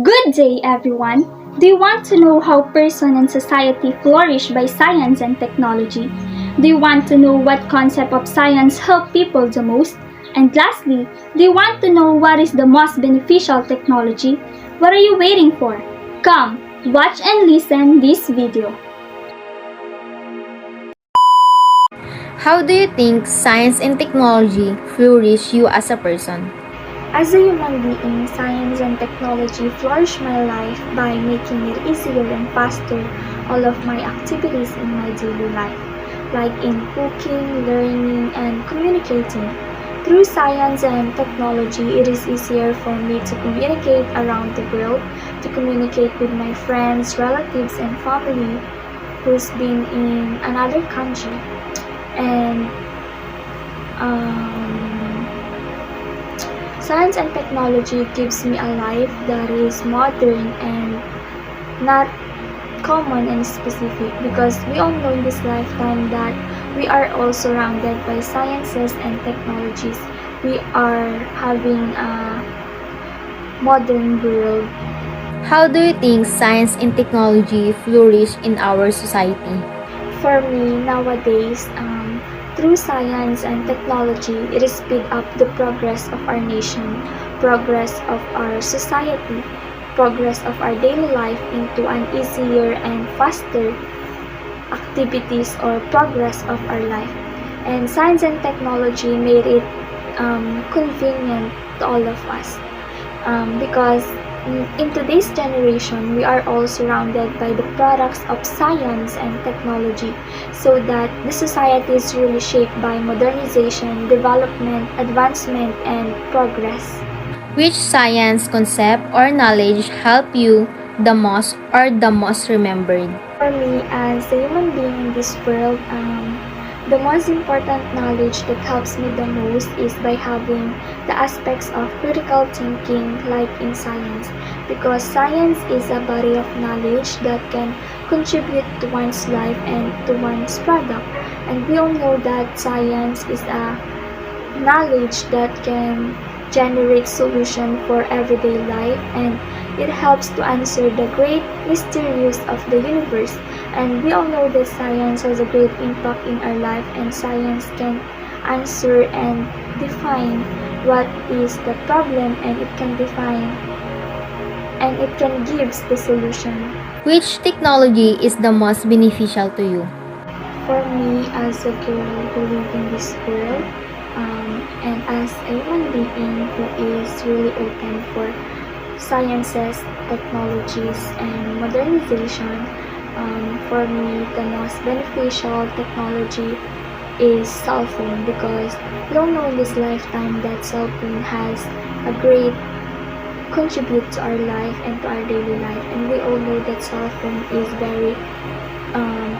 Good day, everyone. Do you want to know how person and society flourish by science and technology? Do you want to know what concept of science help people the most? And lastly, do you want to know what is the most beneficial technology? What are you waiting for? Come, watch and listen this video. How do you think science and technology flourish you as a person? As a human being, science and technology flourish my life by making it easier and faster all of my activities in my daily life, like in cooking, learning, and communicating. Through science and technology, it is easier for me to communicate around the world, to communicate with my friends, relatives, and family who's been in another country. And science and technology gives me a life that is modern and not common and specific, because we all know in this lifetime that we are all surrounded by sciences and technologies. We are having a modern world. How do you think science and technology flourish in our society? For me, nowadays, through science and technology, it is speed up the progress of our nation, progress of our society, progress of our daily life into an easier and faster activities or progress of our life. And science and technology made it convenient to all of us, because in today's generation, we are all surrounded by the products of science and technology, so that the society is really shaped by modernization, development, advancement, and progress. Which science concept or knowledge help you the most or the most remembered? For me, as a human being in this world, the most important knowledge that helps me the most is by having the aspects of critical thinking, like in science, because science is a body of knowledge that can contribute to one's life and to one's product. And we all know that science is a knowledge that can generate solution for everyday life, and it helps to answer the great mysteries of the universe. And we all know that science has a great impact in our life, and science can answer and define what is the problem, and it can define and it can gives the solution. Which technology is the most beneficial to you? For me, as a girl who live in this world, and as a human being who is really open for sciences, technologies, and modernization, for me, the most beneficial technology is cell phone, because we all know in this lifetime that cell phone has a great contribute to our life and to our daily life, and we all know that cell phone is very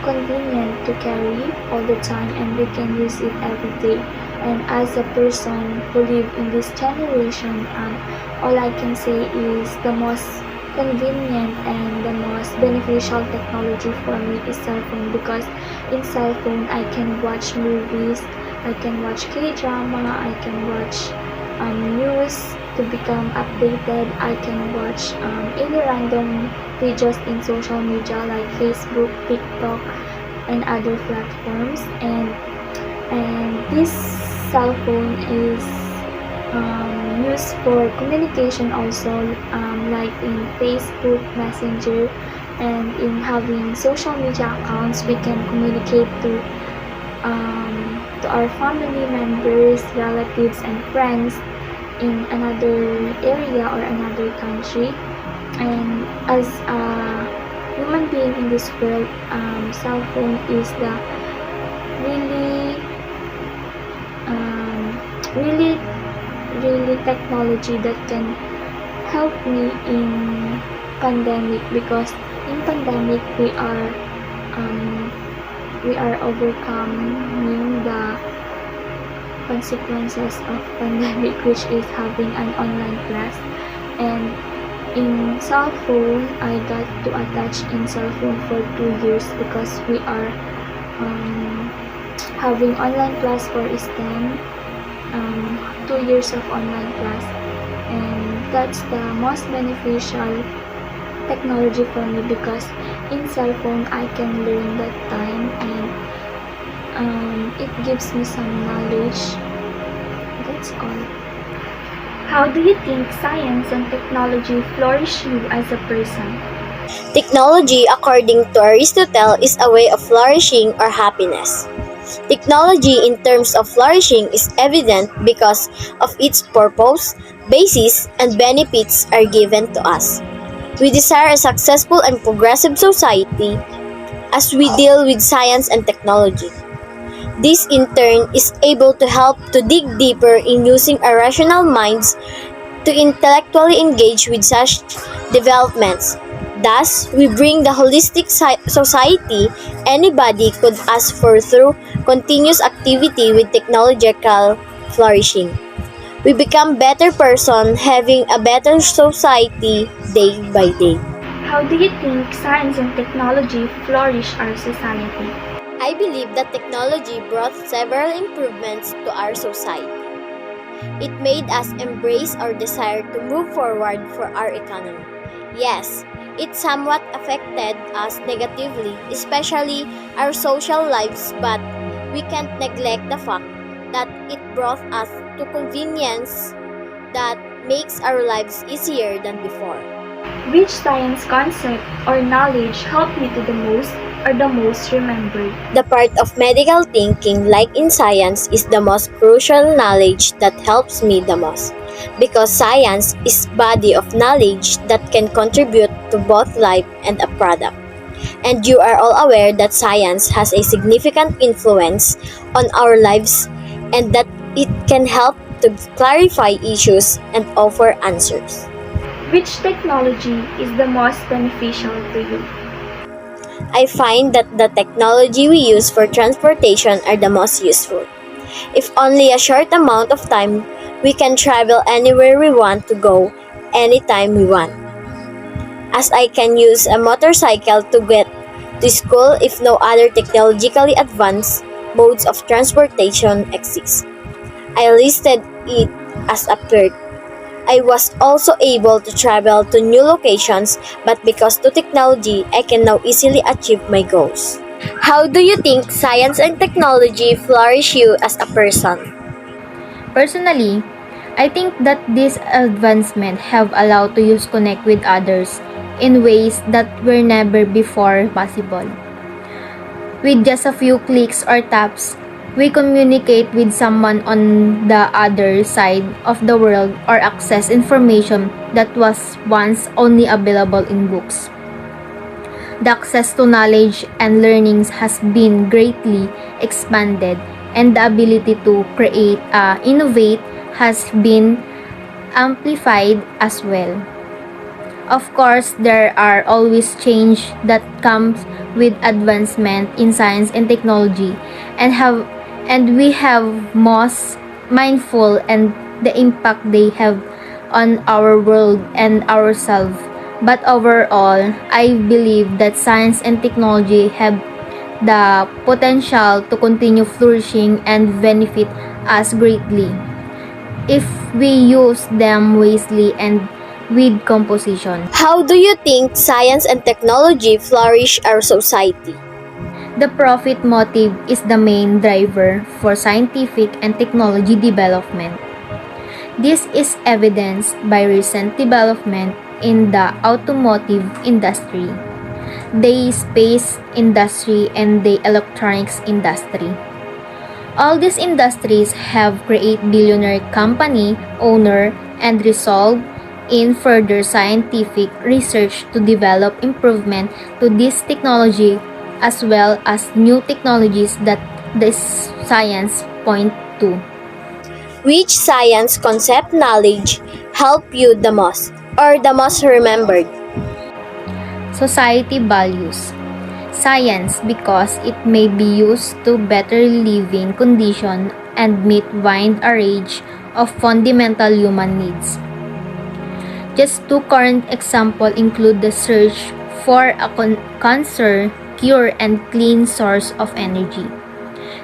convenient to carry all the time, and we can use it every day. And as a person who live in this generation, all I can say is the most convenient and the most beneficial technology for me is cell phone, because in cell phone I can watch movies, I can watch K-drama, I can watch news to become updated. I can watch any random pages in social media like Facebook, TikTok, and other platforms. And this cell phone is used for communication also, like in Facebook Messenger, and in having social media accounts, we can communicate to our family members, relatives, and friends in another area or another country. And as a human being in this world, cell phone is the really, really, really technology that can help me in pandemic, because in pandemic we are overcoming the consequences of pandemic, which is having an online class. And in cell phone, I got to attach in cell phone for 2 years, because we are having online class for STEM, 2 years of online class. And that's the most beneficial technology for me because in cell phone I can learn that time and it gives me some knowledge. That's all. How do you think science and technology flourish you as a person? Technology, according to Aristotle, is a way of flourishing or happiness. Technology, in terms of flourishing, is evident because of its purpose, basis, and benefits are given to us. We desire a successful and progressive society as we deal with science and technology. This in turn is able to help to dig deeper in using our rational minds to intellectually engage with such developments. Thus, we bring the holistic society anybody could ask for through continuous activity with technological flourishing. We become better person having a better society day by day. How do you think science and technology flourish our society? I believe that technology brought several improvements to our society. It made us embrace our desire to move forward for our economy. Yes, it somewhat affected us negatively, especially our social lives, but we can't neglect the fact that it brought us to convenience that makes our lives easier than before. Which science concept or knowledge helped you to the most or the most remembered? The part of medical thinking, like in science, is the most crucial knowledge that helps me the most. Because science is body of knowledge that can contribute to both life and a product. And you are all aware that science has a significant influence on our lives and that it can help to clarify issues and offer answers. Which technology is the most beneficial to you? I find that the technology we use for transportation are the most useful. If only a short amount of time, we can travel anywhere we want to go, anytime we want. As I can use a motorcycle to get to school if no other technologically advanced modes of transportation exist. I listed it as a perk. I was also able to travel to new locations, but because to technology, I can now easily achieve my goals. How do you think science and technology flourish you as a person? Personally, I think that these advancements have allowed to use connect with others in ways that were never before possible. With just a few clicks or taps, we communicate with someone on the other side of the world or access information that was once only available in books. The access to knowledge and learnings has been greatly expanded, and the ability to create, innovate has been amplified as well. Of course, there are always change that comes with advancement in science and technology, and we have most mindful and the impact they have on our world and ourselves. But overall, I believe that science and technology have the potential to continue flourishing and benefit us greatly if we use them wisely and with composition. How do you think science and technology flourish our society? The profit motive is the main driver for scientific and technology development. This is evidenced by recent development in the automotive industry, the space industry, and the electronics industry. All these industries have created billionaire company owner and resolved in further scientific research to develop improvement to this technology as well as new technologies that this science point to. Which science concept knowledge help you the most or the most remembered? Society values science because it may be used to better living condition and meet wide range of fundamental human needs. Just two current examples include the search for a cancer cure and clean source of energy.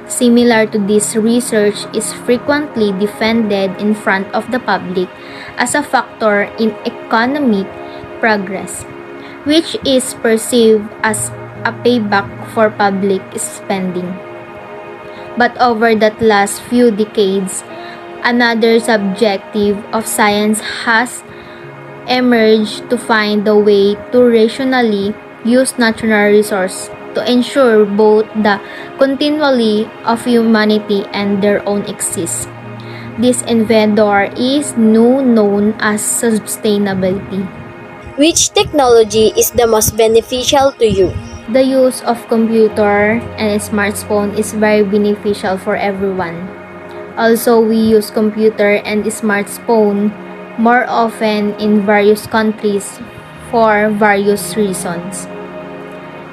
Similar to this research is frequently defended in front of the public as a factor in economic progress, which is perceived as a payback for public spending. But over that last few decades, another subjective of science has emerged to find a way to rationally use natural resources to ensure both the continuity of humanity and their own exist. This endeavor is now known as sustainability. Which technology is the most beneficial to you? The use of computer and smartphone is very beneficial for everyone. Also, we use computer and smartphone more often in various countries for various reasons.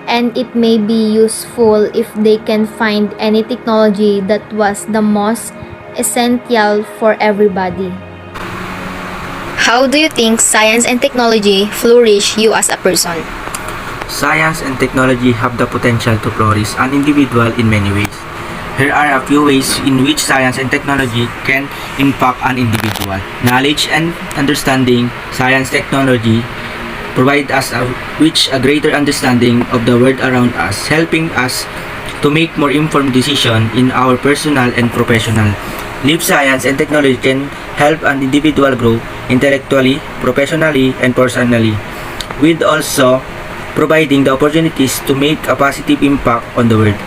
And it may be useful if they can find any technology that was the most essential for everybody. How do you think science and technology flourish you as a person? Science and technology have the potential to flourish an individual in many ways. Here are a few ways in which science and technology can impact an individual. Knowledge and understanding. Science technology provide us a greater understanding of the world around us, helping us to make more informed decisions in our personal and professional life. Science and technology can help an individual grow intellectually, professionally, and personally, with also providing the opportunities to make a positive impact on the world.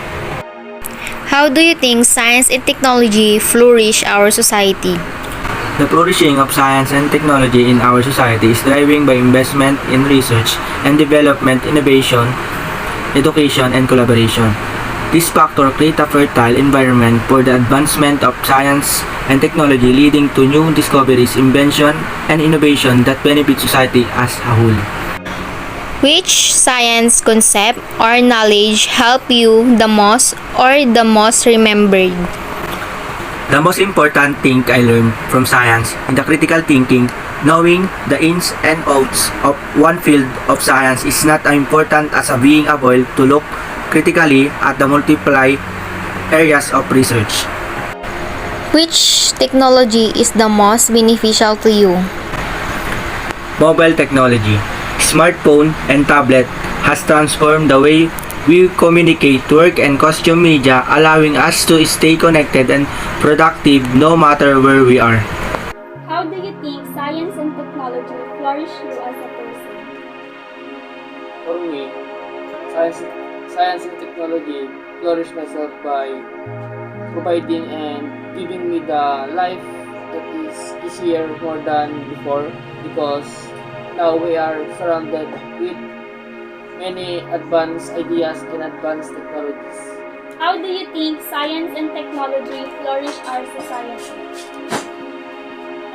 How do you think science and technology flourish our society? The flourishing of science and technology in our society is driven by investment in research and development, innovation, education, and collaboration. This factor create a fertile environment for the advancement of science and technology, leading to new discoveries, invention, and innovation that benefit society as a whole. Which science concept or knowledge help you the most or the most remembered? The most important thing I learned from science in the critical thinking, knowing the ins and outs of one field of science is not as important as being able to look critically at the multiple areas of research. Which technology is the most beneficial to you? Mobile technology, smartphone and tablet has transformed the way we communicate, work, and consume media, allowing us to stay connected and productive no matter where we are. How do you think science and technology flourish you as a person? For me, science and technology flourish myself by providing and giving me the life that is easier more than before, because now we are surrounded with many advanced ideas and advanced technologies. How do you think science and technology flourish our society?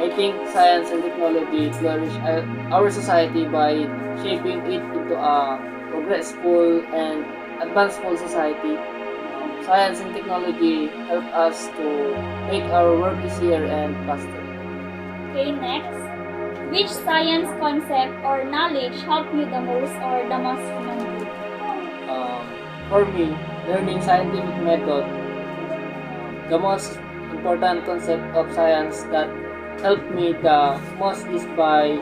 I think science and technology flourish our society by shaping it into a progressful and advanceful society. Science and technology help us to make our work easier and faster. Okay, next. Which science concept or knowledge help you the most or the most remembered? For me, learning scientific method, the most important concept of science that helped me the most is by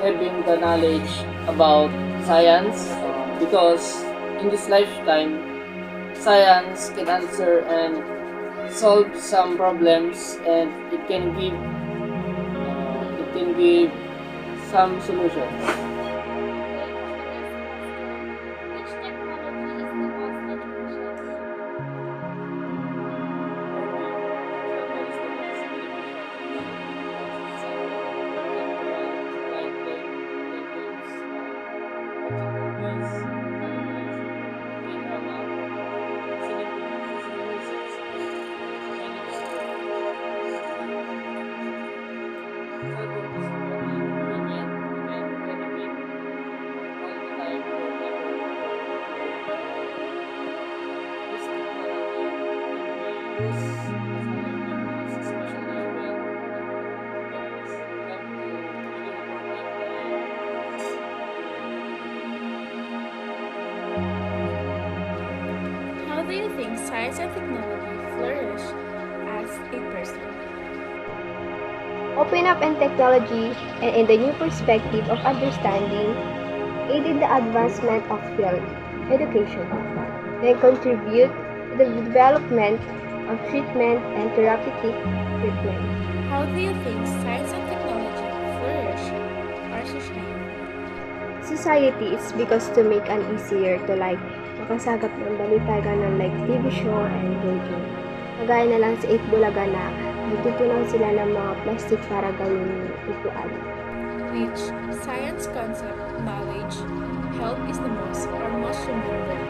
having the knowledge about science, because in this lifetime, science can answer and solve some problems, and it can give some solutions. Which technology is the most beneficial? How do you think science and technology flourish as a person? Open up in technology and in the new perspective of understanding aided the advancement of field education and contribute to the development of treatment and therapeutic treatment. How do you think science and technology flourish our society? Society is because to make an easier to makasagap ng balita ng TV show and radio. Kagaya na lang sa 8 Bulaga na nagtutunan sila ng mga plastic para gawing upuan. Which science concept knowledge help is the most or most remembered?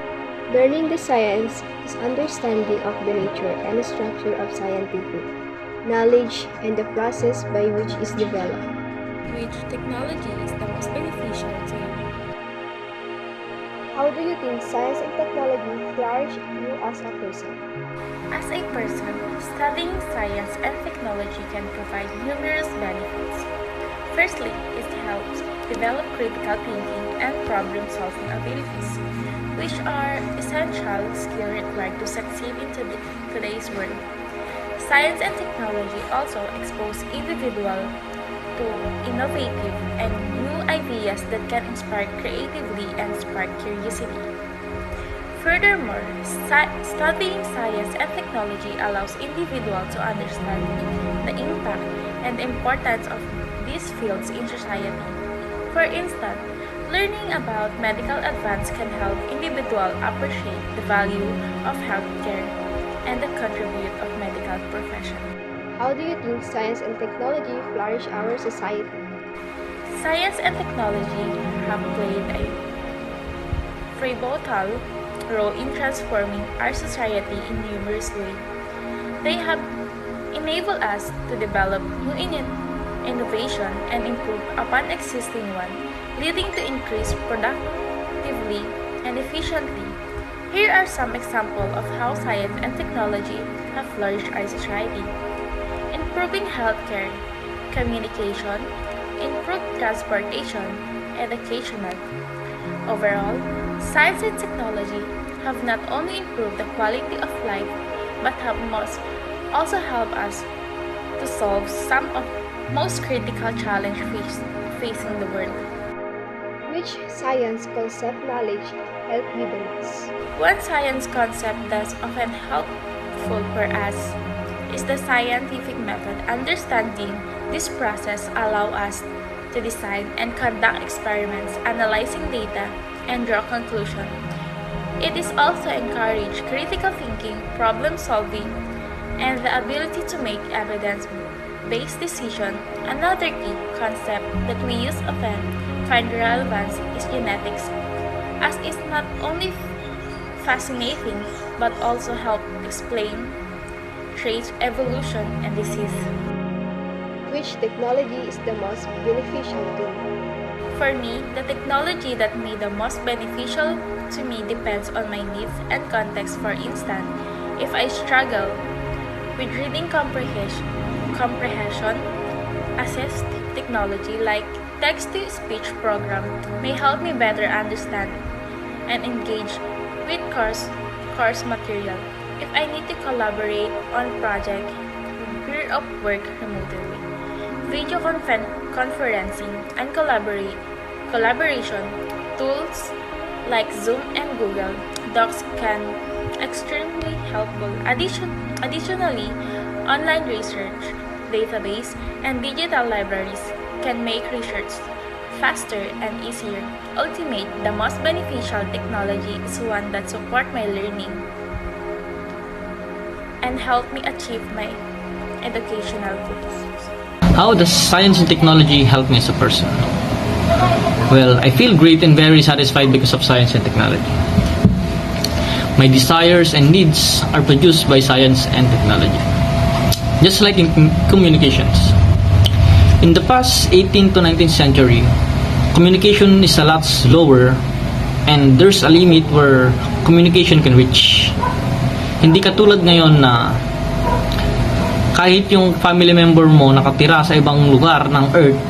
Learning the science is understanding of the nature and structure of scientific knowledge and the process by which is developed. Which technology is the most beneficial to you? How do you think science and technology flourish you as a person? As a person, studying science and technology can provide numerous benefits. Firstly, it helps develop critical thinking and problem-solving abilities, which are essential skills required to succeed in today's world. Science and technology also expose individuals to innovative and new ideas that can inspire creativity and spark curiosity. Furthermore, studying science and technology allows individuals to understand the impact and importance of these fields in society. For instance, learning about medical advance can help individuals appreciate the value of healthcare and the contribute of medical profession. How do you think science and technology flourish our society? Science and technology have played a pivotal role in transforming our society in numerous ways. They have enabled us to develop new innovation and improve upon existing one, leading to increased productively and efficiently. Here are some examples of how science and technology have flourished our society. Improving healthcare, communication, improved transportation, educational. Overall, science and technology have not only improved the quality of life, but have also helped us to solve some of most critical challenges facing the world. Which science concept knowledge help you the most? One science concept that's often helpful for us is the scientific method. Understanding this process allows us to design and conduct experiments, analyzing data, and draw conclusions. It is also encourage critical thinking, problem solving, and the ability to make evidence-based decisions. Another key concept that we use often find relevance is genetics, as it's not only fascinating but also help explain traits, evolution, and disease. Which technology is the most beneficial to you? For me, the technology that may the most beneficial to me depends on my needs and context. For instance, if I struggle with reading comprehension, assist technology like text-to-speech program may help me better understand and engage with course material. If I need to collaborate on project, peer of work remotely, video conferencing and collaboration tools like Zoom and Google Docs can extremely helpful. Additionally, online research, database, and digital libraries can make research faster and easier. Ultimately, the most beneficial technology is one that supports my learning and help me achieve my educational goals. How does science and technology help me as a person? Well, I feel great and very satisfied because of science and technology. My desires and needs are produced by science and technology. Just like in communications. In the past 18th to 19th century, communication is a lot slower and there's a limit where communication can reach. Hindi katulad ngayon na kahit yung family member mo nakatira sa ibang lugar ng Earth,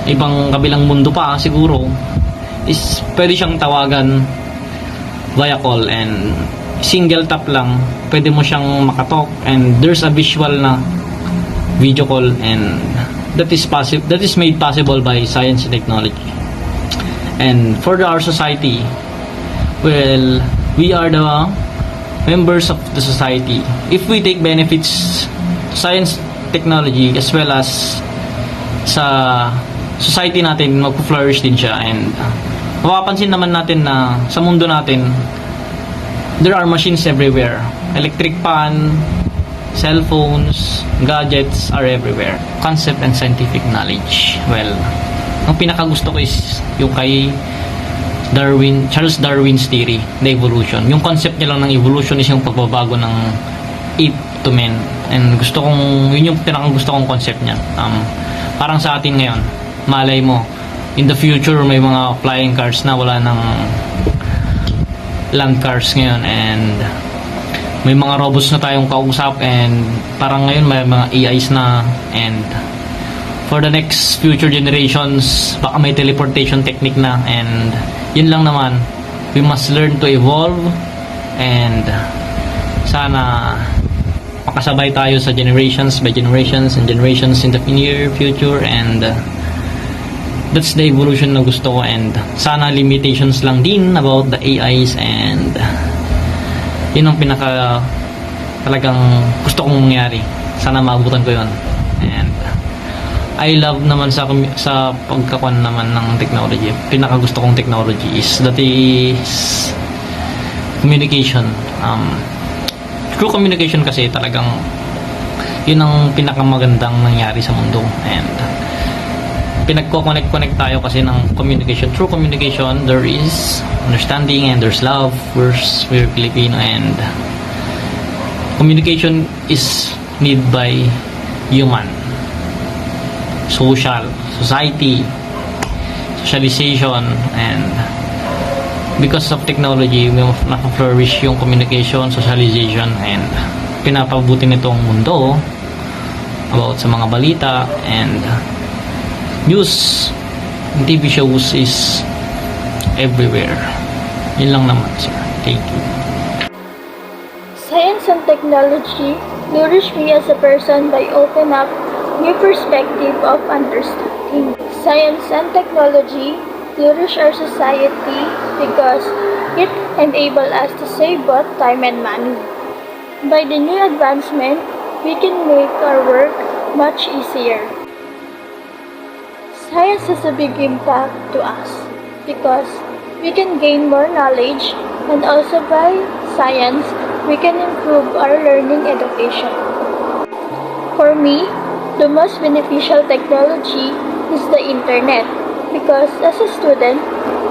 ibang kabilang mundo pa siguro, is pwede siyang tawagan via call and single tap lang, pwede mo siyang makatalk and there's a visual na video call and that is made possible by science and technology. And for our society, well, we are the members of the society. If we take benefits science, technology, as well as sa society natin, magpo-flourish din siya. And mapapansin naman natin na sa mundo natin, there are machines everywhere. Electric fan, cellphones, gadgets are everywhere. Concept and scientific knowledge. Well, ang pinakagusto ko is yung kay Charles Darwin's theory na evolution. Yung concept niya lang ng evolution is yung pagbabago ng ape to man. And yun yung pinakagusto kong concept niya. Parang sa atin ngayon, malay mo, in the future may mga flying cars na, wala ng land cars ngayon, and may mga robots na tayong kausap, and parang ngayon may mga AIs na, and for the next future generations baka may teleportation technique na. And yun lang naman, we must learn to evolve, and sana makasabay tayo sa generations by generations and generations in the near future. And that's the evolution na gusto ko, and sana limitations lang din about the AIs, and yun ang pinaka talagang gusto kong mangyari. Sana maabutan ko yun. And I love naman sa pagkakuan naman ng technology. Pinaka gusto kong technology is communication. True communication kasi talagang yun ang pinakamagandang nangyari sa mundo. And pinagko-connect tayo kasi ng communication. Through communication, there is understanding and there's love. We're Filipino, and communication is need by human. Society, socialization, and because of technology, may naka-flourish yung communication, socialization, and pinapabuti nito ang mundo about sa mga balita and news, TV shows is everywhere. Yun lang naman, sir. Thank you. Science and technology nourish me as a person by opening up new perspective of understanding. Science and technology nourish our society because it enable us to save both time and money. By the new advancement, we can make our work much easier. Science has a big impact to us because we can gain more knowledge, and also by science, we can improve our learning education. For me, the most beneficial technology is the internet because as a student,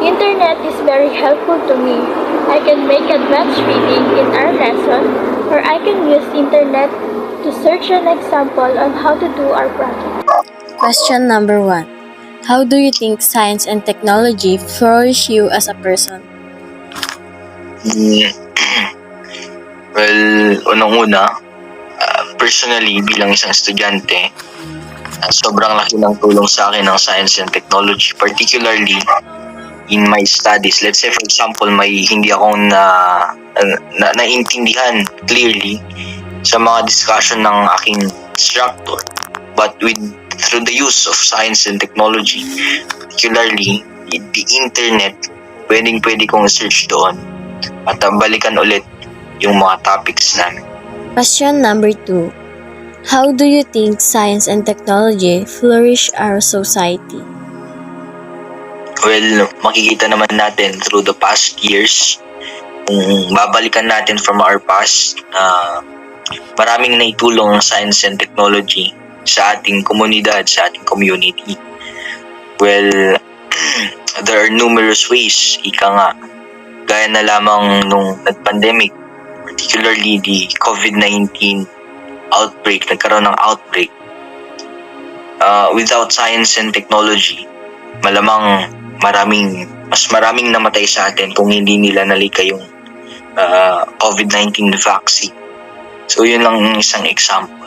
internet is very helpful to me. I can make advanced reading in our lesson, or I can use internet to search an example on how to do our project. Question number 1. How do you think science and technology flourish you as a person? Well, unang-una, personally, bilang isang estudyante, sobrang laki ng tulong sa akin ng science and technology, particularly in my studies. Let's say, for example, may hindi akong naintindihan clearly sa mga discussion ng aking instructor. But through the use of science and technology, particularly the internet, pwede kong search doon at balikan ulit yung mga topics namin. Question number 2. How do you think science and technology flourish our society? Well, makikita naman natin through the past years, kung babalikan natin from our past, maraming naitulong ng science and technology sa ating komunidad, sa ating community. Well, there are numerous ways, ika nga, gaya na lamang nung nag-pandemic, particularly the COVID-19 outbreak, nagkaroon ng outbreak. Without science and technology, malamang mas maraming namatay sa atin kung hindi nila nalika yung COVID-19 vaccine. So yun lang isang example.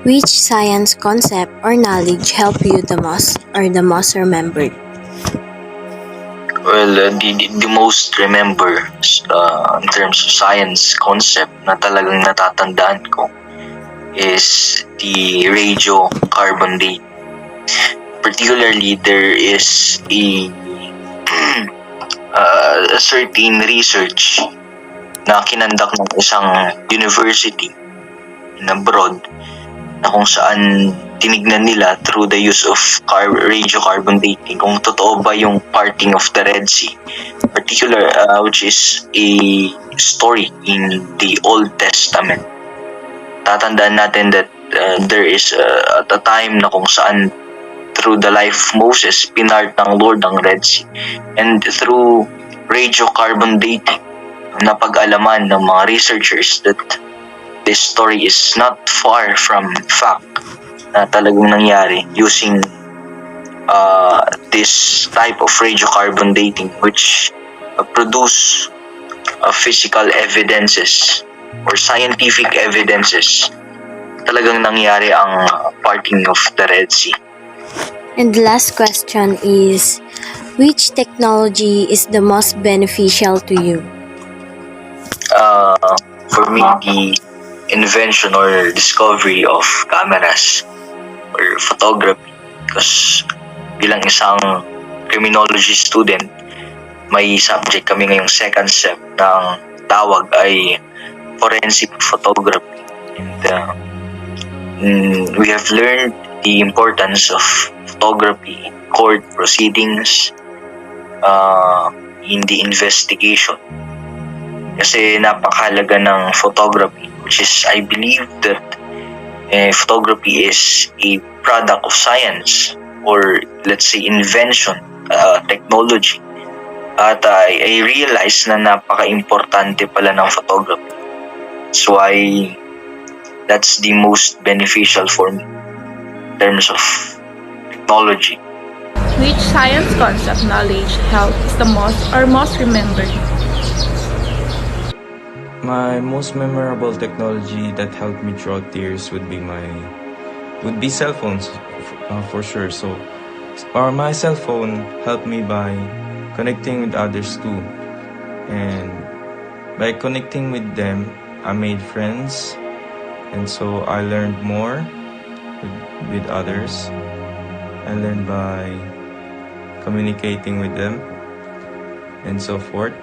Which science concept or knowledge help you the most or the most remembered? Well, the most remember in terms of science concept na talagang natatandaan ko is the radiocarbon dating. Particularly, there is a certain research na kinandak ng isang university in abroad na kung saan tinignan nila through the use of radiocarbon dating kung totoo ba yung parting of the Red Sea, which is a story in the Old Testament. Tatandaan natin that there is at a time na kung saan through the life of Moses, pinart ng Lord ang Red Sea. And through radiocarbon dating, napag-alaman ng mga researchers that this story is not far from fact na talagang nangyari using this type of radiocarbon dating, which produce physical evidences or scientific evidences talagang nangyari ang parting of the Red Sea. And the last question is, which technology is the most beneficial to you? For me, the invention or discovery of cameras or photography, because bilang isang criminology student, may subject kami ngayong second step ng tawag ay forensic photography. And we have learned the importance of photography, court proceedings, in the investigation. Kasi napakahalaga ng photography, which is, I believe that photography is a product of science or let's say invention, technology. At I realize na napaka-importante pala ng photography. That's why that's the most beneficial for me in terms of technology. Which science concept, knowledge, health is the most remembered? My most memorable technology that helped me throughout the years would be cell phones, for sure. My cell phone helped me by connecting with others too, and by connecting with them, I made friends, and so I learned more with others. I learned by communicating with them and so forth.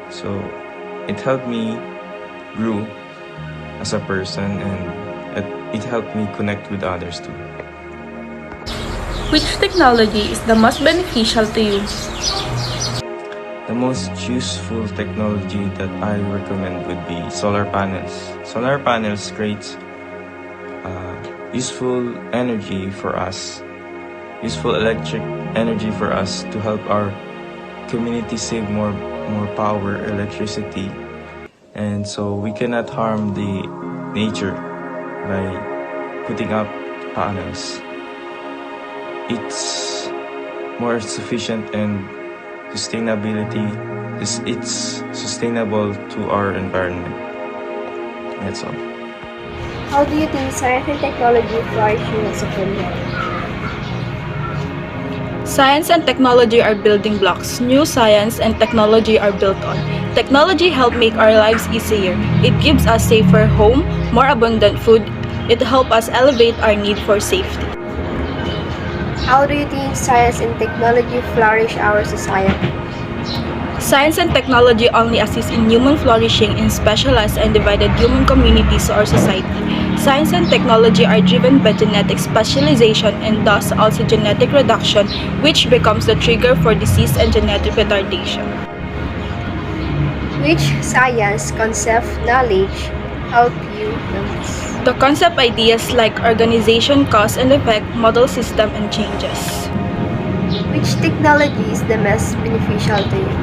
So it helped me grow as a person, and it helped me connect with others too. Which technology is the most beneficial to you? The most useful technology that I recommend would be solar panels. Solar panels creates useful energy for us, useful electric energy for us to help our community save more power, electricity, and so we cannot harm the nature by putting up panels. It's more sufficient and it's sustainable to our environment. That's all. How do you think science and technology flourishing as a community? Science and technology are building blocks. New science and technology are built on. Technology helps make our lives easier. It gives us safer home, more abundant food. It helps us elevate our need for safety. How do you think science and technology flourish our society? Science and technology only assist in human flourishing in specialized and divided human communities or society. Science and technology are driven by genetic specialization and thus also genetic reduction, which becomes the trigger for disease and genetic retardation. Which science, concept, knowledge help you the most? The concept ideas like organization, cause and effect, model system, and changes. Which technology is the most beneficial to you?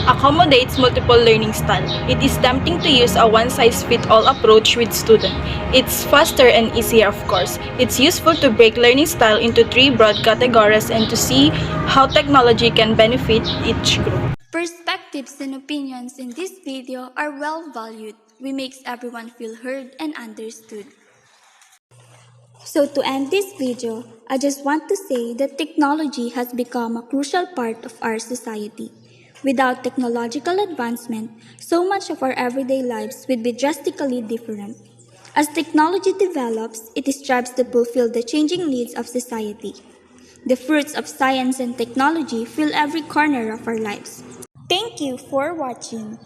Accommodates multiple learning style. It is tempting to use a one-size-fits-all approach with students. It's faster and easier, of course. It's useful to break learning style into 3 broad categories and to see how technology can benefit each group. Perspectives and opinions in this video are well valued. We makes everyone feel heard and understood. So to end this video, I just want to say that technology has become a crucial part of our society. Without technological advancement, so much of our everyday lives would be drastically different. As technology develops, it strives to fulfill the changing needs of society. The fruits of science and technology fill every corner of our lives. Thank you for watching.